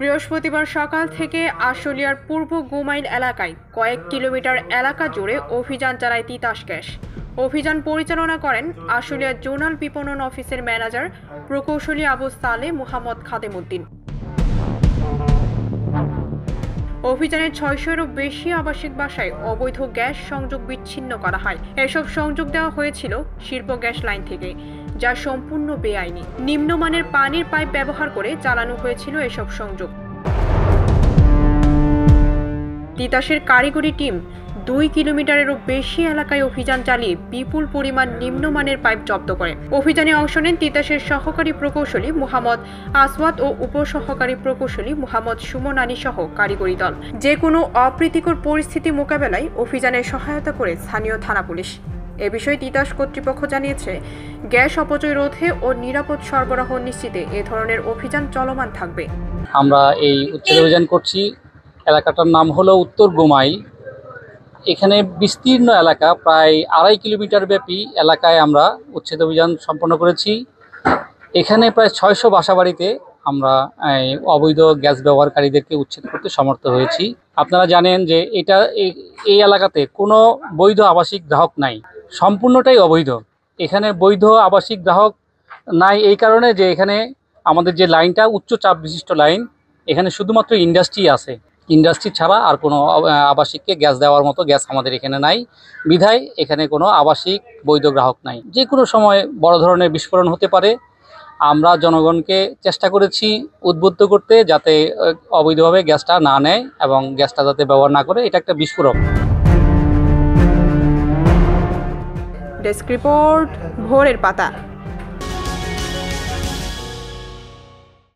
বৃহস্পতিবার সকাল থেকে আশুলিয়ার পূর্ব গোমাইল এলাকায় কয়েক কিলোমিটার এলাকা জুড়ে অভিযান চালায় তিতাস গ্যাস। অভিযান পরিচালনা করেন আশুলিয়া জোনাল বিপণন অফিসের ম্যানেজার প্রকৌশলী আবু সালে মুহাম্মদ খাদেমউদ্দিন। অভিযানে ৬০০-এরও বেশি আবাসিক বাসায় অবৈধ গ্যাস সংযোগ বিচ্ছিন্ন করা হয়। এসব সংযোগ দেওয়া হয়েছিল শিল্প গ্যাস লাইন থেকে, যা সম্পূর্ণ বেআইনি। নিম্নমানের পানির পাইপ ব্যবহার করে চালানো হয়েছিল এসব সংযোগ। তিতাসের কারিগরি টিম ২ কিলোমিটারেরও বেশি এলাকায় অভিযান চালিয়ে বিপুল পরিমাণ নিম্নমানের পাইপ জব্দ করে। অভিযানে অংশ নেন তিতাসের সহকারী প্রকৌশলী মুহাম্মদ আসওয়াদ ও উপসহকারী প্রকৌশলী মুহাম্মদ সুমন আলী সহ কারিগরি দল। যে কোনো অপ্রীতিকর পরিস্থিতি মোকাবেলায় অভিযানে সহায়তা করে স্থানীয় থানা পুলিশ। এ বিষয়ে তিতাস কর্তৃপক্ষ জানিয়েছে, গ্যাস অপচয় রোধে ও নিরাপদ সরবরাহ নিশ্চিতে এ ধরনের অভিযান চলমান থাকবে। আমরা এই উচ্ছেদ অভিযান করছি। এলাকাটার নাম হলো উত্তর গোমাইল। এখানে বিস্তীর্ণ এলাকা, প্রায় ২.৫ কিলোমিটার ব্যাপী এলাকায় আমরা উচ্ছেদ অভিযান সম্পন্ন করেছি। এখানে প্রায় ৬০০ বাসাবাড়িতে আমরা অবৈধ গ্যাস ব্যবহারকারীদেরকে উচ্ছেদ করতে সমর্থ হয়েছি। আপনারা জানেন যে এই এলাকাতে কোনো বৈধ আবাসিক গ্রাহক নাই, সম্পূর্ণটাই অবৈধ। এখানে বৈধ আবাসিক গ্রাহক নাই এই কারণে যে এখানে আমাদের যে লাইনটা উচ্চ চাপ বিশিষ্ট লাইন, এখানে শুধুমাত্র ইন্ডাস্ট্রি আছে। ইন্ডাস্ট্রি ছাড়া আর কোনো আবাসিককে গ্যাস দেওয়ার মতো গ্যাস আমাদের এখানে নাই, বিধায় এখানে কোনো আবাসিক বৈধ গ্রাহক নাই। যে কোনো সময় বড় ধরনের বিস্ফোরণ হতে পারে। আমরা জনগণকে চেষ্টা করেছি উদ্বুদ্ধ করতে, যাতে অবৈধভাবে গ্যাসটা না নেয় এবং গ্যাসটা যাতে ব্যবহার না করে। এটা একটা বিস্ফোরক। ডেস্ক রিপোর্ট, ভোরের পাতা।